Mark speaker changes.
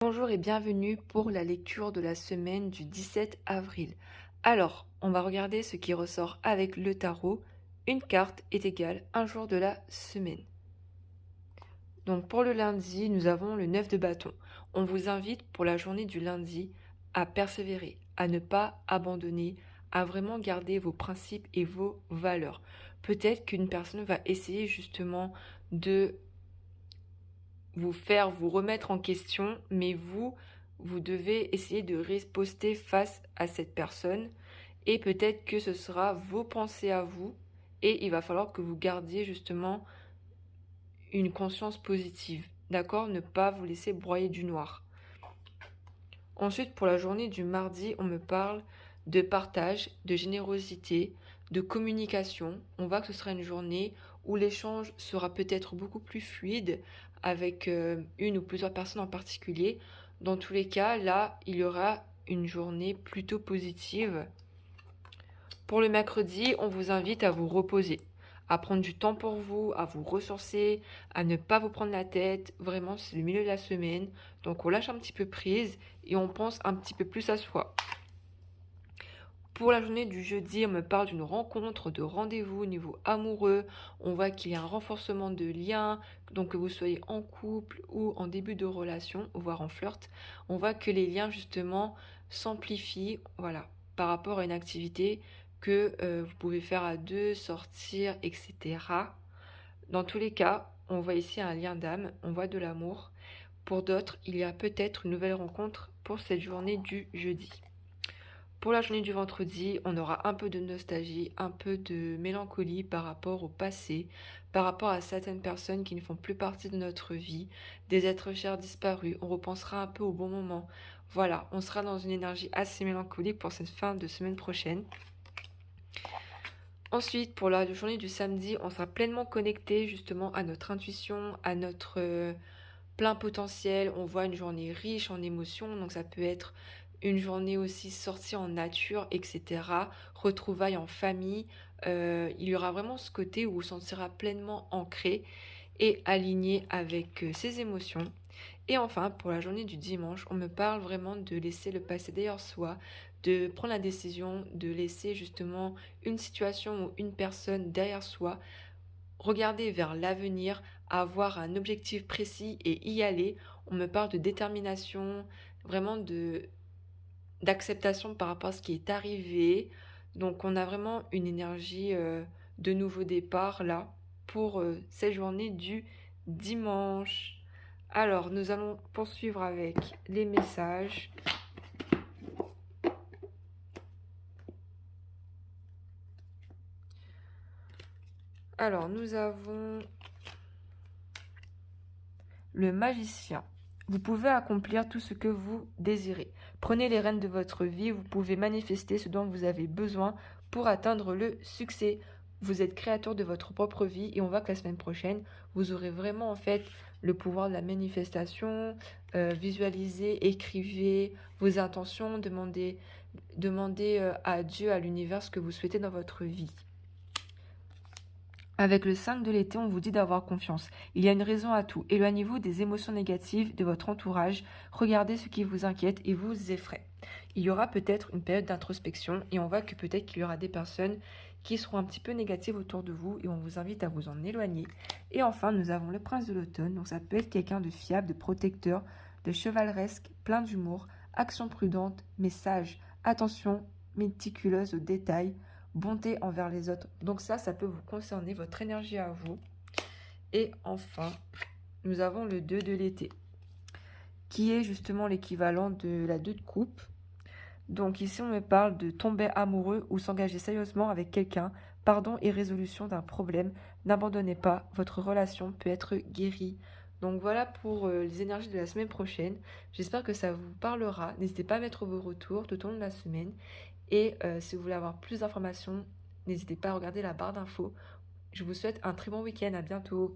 Speaker 1: Bonjour et bienvenue pour la lecture de la semaine du 17 avril. Alors, on va regarder ce qui ressort avec le tarot. Une carte est égale un jour de la semaine. Donc pour le lundi, nous avons le 9 de bâton. On vous invite pour la journée du lundi à persévérer, à ne pas abandonner, à vraiment garder vos principes et vos valeurs. Peut-être qu'une personne va essayer justement de vous faire vous remettre en question, mais vous devez essayer de riposter face à cette personne et peut-être que ce sera vos pensées à vous et il va falloir que vous gardiez justement une conscience positive, d'accord? Ne pas vous laisser broyer du noir. Ensuite, pour la journée du mardi, on me parle de partage, de générosité, de communication. On voit que ce sera une journée où l'échange sera peut-être beaucoup plus fluide avec une ou plusieurs personnes en particulier. Dans tous les cas, là, il y aura une journée plutôt positive. Pour le mercredi, on vous invite à vous reposer, à prendre du temps pour vous, à vous ressourcer, à ne pas vous prendre la tête. Vraiment, c'est le milieu de la semaine. Donc on lâche un petit peu prise et on pense un petit peu plus à soi. Pour la journée du jeudi, on me parle d'une rencontre, de rendez-vous au niveau amoureux. On voit qu'il y a un renforcement de liens, donc que vous soyez en couple ou en début de relation, voire en flirt. On voit que les liens justement s'amplifient, voilà, par rapport à une activité que vous pouvez faire à deux, sortir, etc. Dans tous les cas, on voit ici un lien d'âme, on voit de l'amour. Pour d'autres, il y a peut-être une nouvelle rencontre pour cette journée du jeudi. Pour la journée du vendredi, on aura un peu de nostalgie, un peu de mélancolie par rapport au passé, par rapport à certaines personnes qui ne font plus partie de notre vie, des êtres chers disparus. On repensera un peu au bon moment. Voilà, on sera dans une énergie assez mélancolique pour cette fin de semaine prochaine. Ensuite, pour la journée du samedi, on sera pleinement connecté justement à notre intuition, à notre plein potentiel. On voit une journée riche en émotions, donc ça peut être une journée aussi sortie en nature, etc. Retrouvailles en famille. Il y aura vraiment ce côté où on se sentira pleinement ancré et aligné avec ses émotions. Et enfin, pour la journée du dimanche, on me parle vraiment de laisser le passé derrière soi, de prendre la décision, de laisser justement une situation ou une personne derrière soi, regarder vers l'avenir, avoir un objectif précis et y aller. On me parle de détermination, vraiment d'acceptation par rapport à ce qui est arrivé. Donc on a vraiment une énergie de nouveau départ là pour cette journée du dimanche. Alors nous allons poursuivre avec les messages. Alors nous avons le magicien. Vous pouvez accomplir tout ce que vous désirez. Prenez les rênes de votre vie, vous pouvez manifester ce dont vous avez besoin pour atteindre le succès. Vous êtes créateur de votre propre vie et on voit que la semaine prochaine, vous aurez vraiment en fait le pouvoir de la manifestation. Visualisez, écrivez vos intentions, demandez à Dieu, à l'univers ce que vous souhaitez dans votre vie. Avec le 5 de l'été, on vous dit d'avoir confiance. Il y a une raison à tout. Éloignez-vous des émotions négatives de votre entourage. Regardez ce qui vous inquiète et vous effraie. Il y aura peut-être une période d'introspection et on voit que peut-être qu'il y aura des personnes qui seront un petit peu négatives autour de vous et on vous invite à vous en éloigner. Et enfin, nous avons le prince de l'automne. Donc ça peut être quelqu'un de fiable, de protecteur, de chevaleresque, plein d'humour, action prudente, mais sage, attention méticuleuse aux détails, bonté envers les autres. Donc ça peut vous concerner, votre énergie à vous. Et enfin, nous avons le 2 de l'été, qui est justement l'équivalent de la 2 de coupe. Donc ici, on me parle de tomber amoureux ou s'engager sérieusement avec quelqu'un. Pardon et résolution d'un problème. N'abandonnez pas, votre relation peut être guérie. Donc voilà pour les énergies de la semaine prochaine. J'espère que ça vous parlera. N'hésitez pas à mettre vos retours tout au long de la semaine. Et si vous voulez avoir plus d'informations, n'hésitez pas à regarder la barre d'infos. Je vous souhaite un très bon week-end, à bientôt.